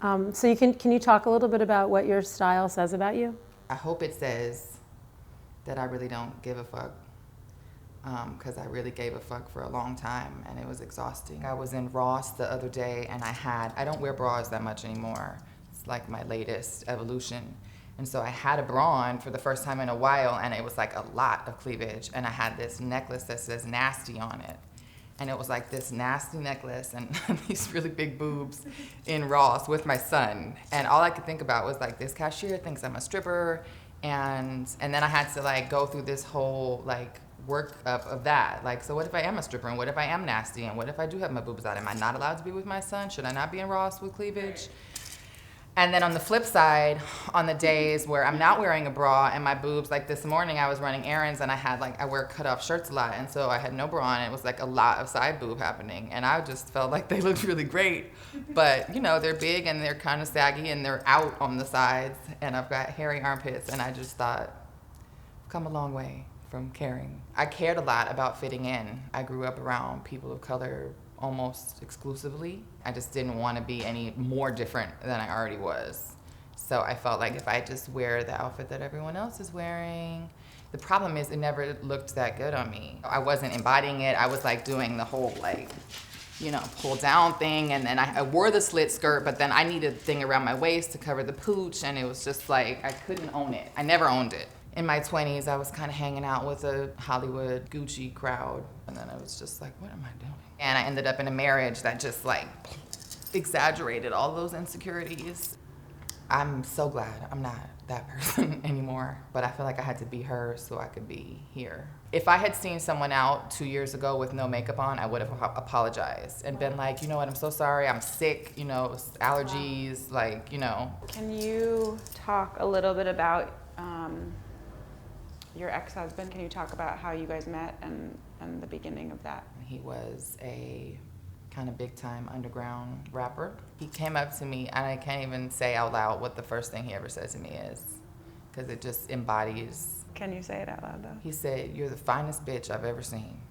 So can you talk a little bit about what your style says about you? I hope it says that I really don't give a fuck, because I really gave a fuck for a long time and it was exhausting. I was in Ross the other day and I don't wear bras that much anymore. It's like my latest evolution. And so I had a bra on for the first time in a while and it was like a lot of cleavage, and I had this necklace that says nasty on it. And it was like this nasty necklace and these really big boobs in Ross with my son. And all I could think about was like, this cashier thinks I'm a stripper. And then I had to like go through this whole like work up of that. Like, so what if I am a stripper, and what if I am nasty, and what if I do have my boobs out? Am I not allowed to be with my son? Should I not be in Ross with cleavage? And then on the flip side, on the days where I'm not wearing a bra and my boobs, like this morning I was running errands and I wear cut off shirts a lot, and so I had no bra on and it was like a lot of side boob happening, and I just felt like they looked really great, but you know, they're big and they're kind of saggy and they're out on the sides, and I've got hairy armpits, and I just thought, I've come a long way from caring. I cared a lot about fitting in. I grew up around people of color almost exclusively. I just didn't want to be any more different than I already was. So I felt like if I just wear the outfit that everyone else is wearing, the problem is it never looked that good on me. I wasn't embodying it. I was like doing the whole like, you know, pull down thing, and then I wore the slit skirt, but then I needed a thing around my waist to cover the pooch, and it was just like, I couldn't own it. I never owned it. In my 20s, I was kind of hanging out with a Hollywood Gucci crowd, and then I was just like, what am I doing? And I ended up in a marriage that just like exaggerated all those insecurities. I'm so glad I'm not that person anymore, but I feel like I had to be her so I could be here. If I had seen someone out 2 years ago with no makeup on, I would have apologized and been like, you know what, I'm so sorry, I'm sick, you know, allergies, like, you know. Can you talk a little bit about your ex-husband? Can you talk about how you guys met and the beginning of that? He was a kind of big-time underground rapper. He came up to me, and I can't even say out loud what the first thing he ever said to me is, because it just embodies. Can you say it out loud, though? He said, "You're the finest bitch I've ever seen."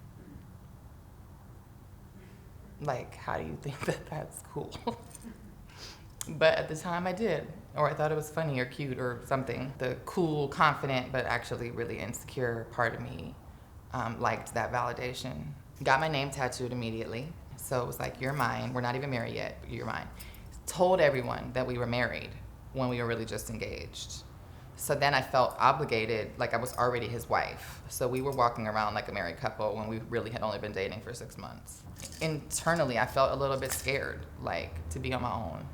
Like, how do you think that that's cool? But at the time I did, or I thought it was funny or cute or something. The cool, confident, but actually really insecure part of me liked that validation. Got my name tattooed immediately. So it was like, you're mine. We're not even married yet, but you're mine. Told everyone that we were married when we were really just engaged. So then I felt obligated, like I was already his wife. So we were walking around like a married couple when we really had only been dating for 6 months. Internally, I felt a little bit scared, like, to be on my own.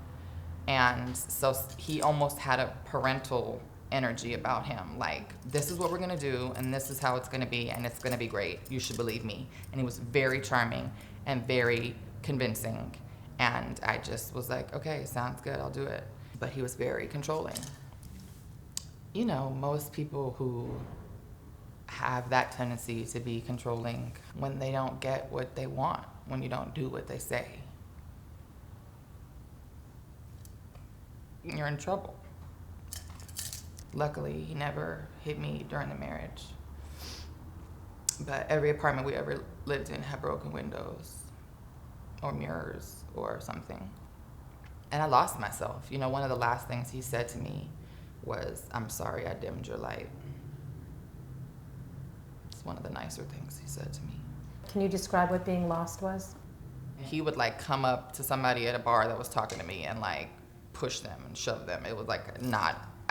And so he almost had a parental energy about him, like, this is what we're gonna do, and this is how it's gonna be, and it's gonna be great. You should believe me. And he was very charming and very convincing. And I just was like, okay, sounds good, I'll do it. But he was very controlling. You know, most people who have that tendency to be controlling, when they don't get what they want, when you don't do what they say, you're in trouble. Luckily, he never hit me during the marriage. But every apartment we ever lived in had broken windows or mirrors or something. And I lost myself. You know, one of the last things he said to me was, "I'm sorry I dimmed your light." It's one of the nicer things he said to me. Can you describe what being lost was? He would like come up to somebody at a bar that was talking to me and like push them and shove them. It was like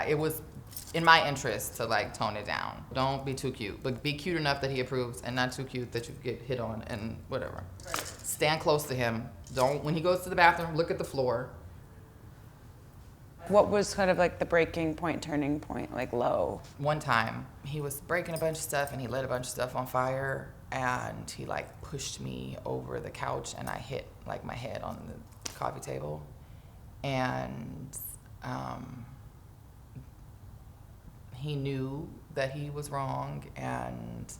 it was in my interest to like tone it down. Don't be too cute, but be cute enough that he approves and not too cute that you get hit on and whatever. Right. Stand close to him. When he goes to the bathroom, look at the floor. What was kind of like the breaking point, turning point, like low? One time he was breaking a bunch of stuff and he lit a bunch of stuff on fire, and he like pushed me over the couch and I hit like my head on the coffee table. And he knew that he was wrong and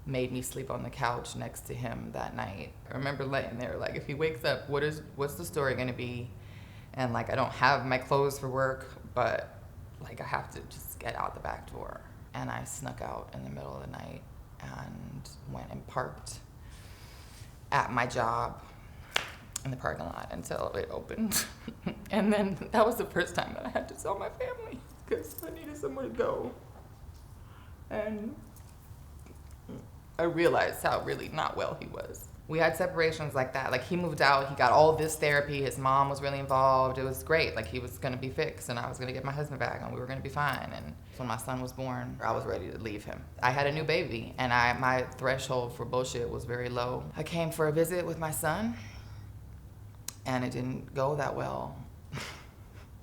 made me sleep on the couch next to him that night. I remember laying there like, if he wakes up, what's the story gonna be? And like, I don't have my clothes for work, but like I have to just get out the back door. And I snuck out in the middle of the night and went and parked at my job in the parking lot until it opened. And then that was the first time that I had to tell my family because I needed somewhere to go. And I realized how really not well he was. We had separations like that. Like, he moved out, he got all this therapy, his mom was really involved. It was great. Like, he was gonna be fixed and I was gonna get my husband back and we were gonna be fine. And when my son was born, I was ready to leave him. I had a new baby and my threshold for bullshit was very low. I came for a visit with my son and it didn't go that well, to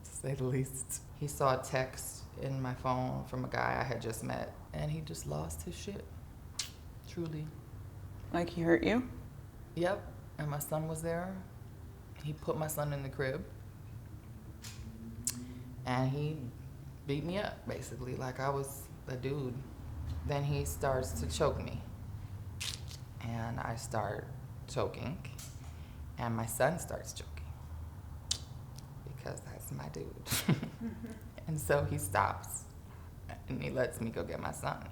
say the least. He saw a text in my phone from a guy I had just met and he just lost his shit, truly. Like he hurt you? Yep, and my son was there. He put my son in the crib and he beat me up, basically, like I was a dude. Then he starts to choke me and I start choking and my son starts choking because that's my dude. And so he stops and he lets me go get my son.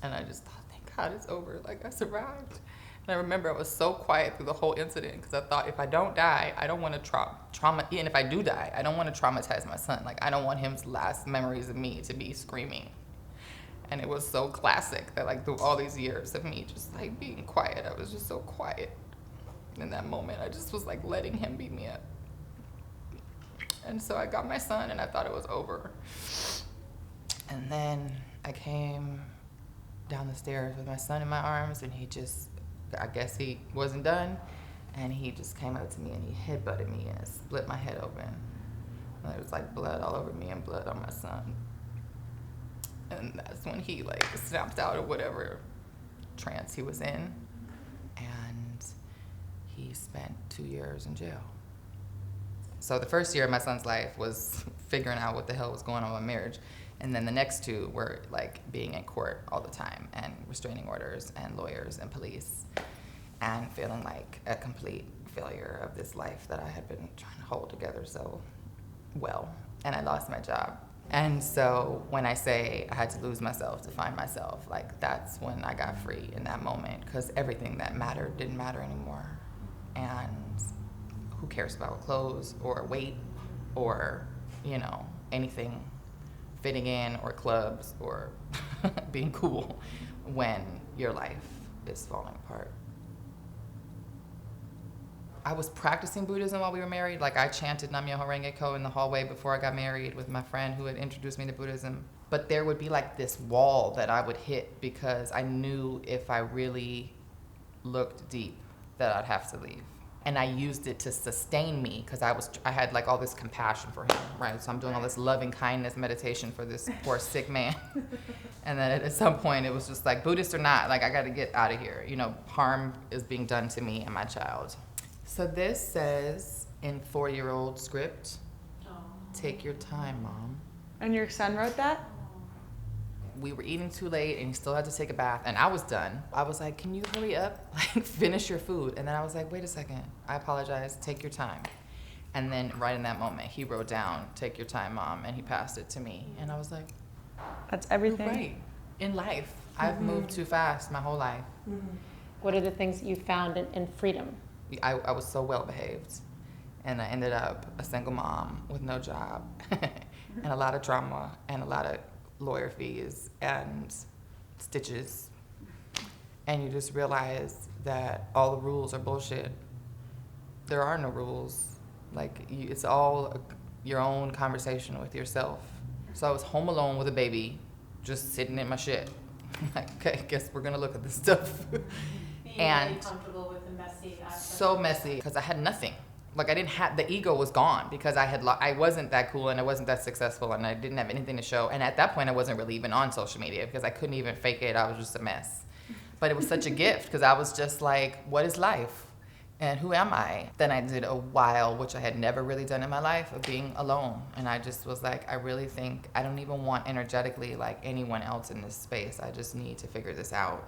And I just thought, thank God it's over, like I survived. And I remember I was so quiet through the whole incident because I thought if I don't die, I don't want to trauma, and if I do die, I don't want to traumatize my son. Like, I don't want his last memories of me to be screaming. And it was so classic that, like, through all these years of me just like being quiet, I was just so quiet. In that moment, I just was like letting him beat me up. And so I got my son and I thought it was over. And then I came down the stairs with my son in my arms and he just, I guess he wasn't done, and he just came up to me and he headbutted me and split my head open. And there was like blood all over me and blood on my son. And that's when he like snapped out of whatever trance he was in, and he spent 2 years in jail. So the first year of my son's life was figuring out what the hell was going on with my marriage. And then the next 2 were like being in court all the time and restraining orders and lawyers and police and feeling like a complete failure of this life that I had been trying to hold together so well. And I lost my job. And so when I say I had to lose myself to find myself, like that's when I got free in that moment, because everything that mattered didn't matter anymore. And who cares about clothes or weight or, you know, anything fitting in or clubs or being cool when your life is falling apart. I was practicing Buddhism while we were married. Like, I chanted Nam-myoho Renge-kyo in the hallway before I got married with my friend who had introduced me to Buddhism. But there would be like this wall that I would hit because I knew if I really looked deep that I'd have to leave. And I used it to sustain me because I had like all this compassion for him, right? So I'm doing all this loving kindness meditation for this poor sick man. And then at some point it was just like, Buddhist or not, like I got to get out of here. You know, harm is being done to me and my child. So this says in 4-year-old script, take your time, Mom. And your son wrote that? We were eating too late and he still had to take a bath and I was done. I was like, can you hurry up? Like, finish your food. And then I was like, wait a second, I apologize, take your time. And then right in that moment, he wrote down, take your time, Mom, and he passed it to me. And I was like, that's everything. Right. In life, I've moved too fast my whole life. What are the things you found in freedom? I was so well behaved and I ended up a single mom with no job and a lot of drama and a lot of lawyer fees and stitches, and you just realize that all the rules are bullshit. There are no rules. Like, it's all your own conversation with yourself. So I was home alone with a baby, just sitting in my shit. Like, okay, guess we're gonna look at this stuff. And really comfortable with the messy aspect. So messy because I had nothing. Like, I didn't have, the ego was gone because I wasn't that cool and I wasn't that successful and I didn't have anything to show. And at that point, I wasn't really even on social media because I couldn't even fake it. I was just a mess. But it was such a gift because I was just like, what is life? And who am I? Then I did a while, which I had never really done in my life, of being alone. And I just was like, I really think I don't even want energetically like anyone else in this space. I just need to figure this out.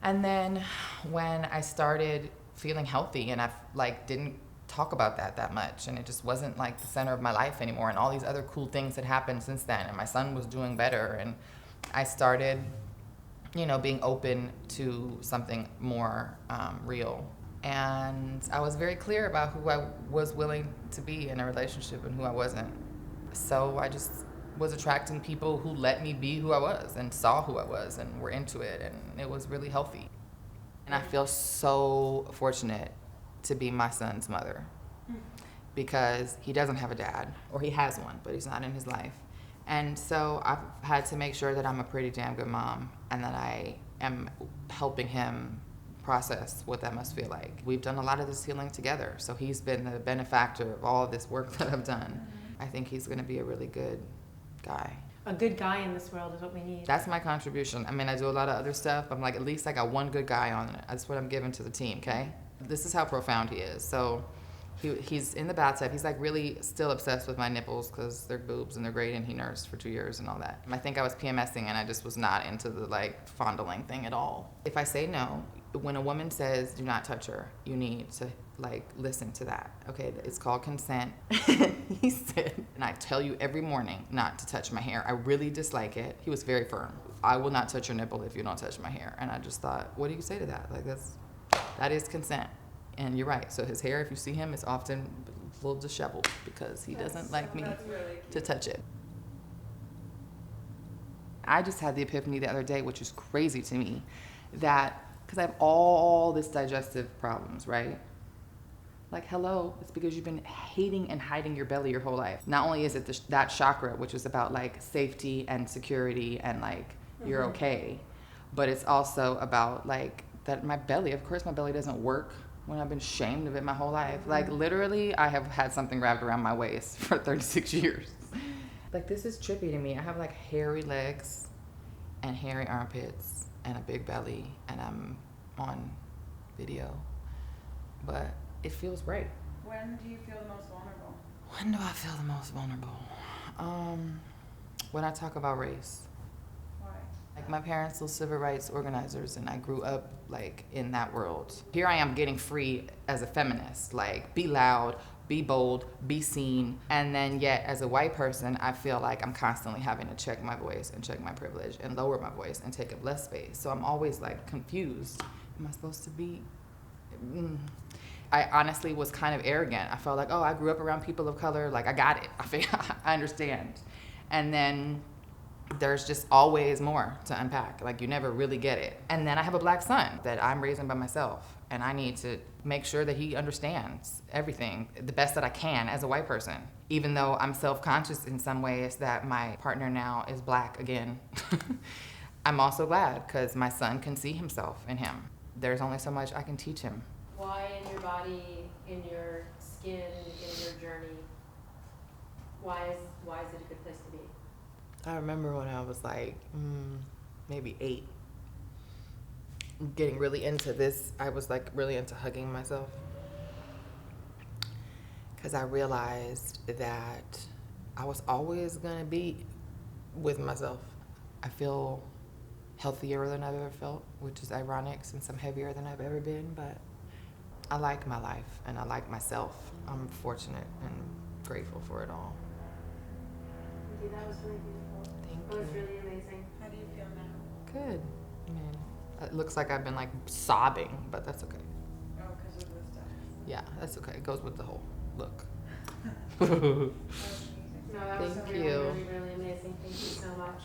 And then when I started feeling healthy and I like didn't talk about that much and it just wasn't like the center of my life anymore, and all these other cool things had happened since then, and my son was doing better, and I started you know, being open to something more real. And I was very clear about who I was willing to be in a relationship and who I wasn't. So I just was attracting people who let me be who I was and saw who I was and were into it, and it was really healthy. And I feel so fortunate to be my son's mother, because he doesn't have a dad, or he has one, but he's not in his life. And so I've had to make sure that I'm a pretty damn good mom and that I am helping him process what that must feel like. We've done a lot of this healing together, so he's been the benefactor of all of this work that I've done. I think he's gonna be a really good guy. A good guy in this world is what we need. That's my contribution. I mean, I do a lot of other stuff. I'm like, at least I got one good guy on it. That's what I'm giving to the team, okay? This is how profound he is. So he's in the bathtub. He's like really still obsessed with my nipples because they're boobs and they're great, and he nursed for 2 years and all that. I think I was PMSing and I just was not into the like fondling thing at all. If I say no, when a woman says do not touch her, you need to like listen to that. Okay, it's called consent. He said, and I tell you every morning not to touch my hair. I really dislike it. He was very firm. I will not touch your nipple if you don't touch my hair. And I just thought, what do you say to that? Like that is consent. And you're right. So his hair, if you see him, is often a little disheveled because he doesn't like me to touch it. I just had the epiphany the other day, which is crazy to me, that because I have all this digestive problems, right? Like, hello, it's because you've been hating and hiding your belly your whole life. Not only is it that chakra, which is about like safety and security and like you're okay, but it's also about like that my belly, of course my belly doesn't work when I've been shamed of it my whole life. Like literally I have had something wrapped around my waist for 36 years. Like this is trippy to me. I have like hairy legs and hairy armpits and a big belly, and I'm on video, but it feels great. When do you feel the most vulnerable? When do I feel the most vulnerable? When I talk about race. Why? Like my parents were civil rights organizers, and I grew up like in that world. Here I am getting free as a feminist, like be loud, be bold, be seen. And then yet as a white person, I feel like I'm constantly having to check my voice and check my privilege and lower my voice and take up less space. So I'm always like confused. Am I supposed to be? I honestly was kind of arrogant. I felt like, oh, I grew up around people of color. Like I got it. I understand. And then there's just always more to unpack. Like you never really get it. And then I have a black son that I'm raising by myself, and I need to make sure that he understands everything the best that I can as a white person, even though I'm self-conscious in some ways that my partner now is black again. I'm also glad because my son can see himself in him. There's only so much I can teach him. Why in your body, in your skin, in your journey, why is it a good place to be? I remember when I was like maybe 8, getting really into this. I was like really into hugging myself because I realized that I was always gonna be with myself. I feel healthier than I've ever felt, which is ironic since I'm heavier than I've ever been, but I like my life and I like myself. I'm fortunate and grateful for it all. That was really beautiful. Thank That was you. really amazing. How do you feel now? Good. I mean, it looks like I've been like sobbing, but that's okay. Oh, because of the stuff. Yeah, that's okay. It goes with the whole look. That was amazing. No, that was Thank really, you. really, really amazing. Thank you so much.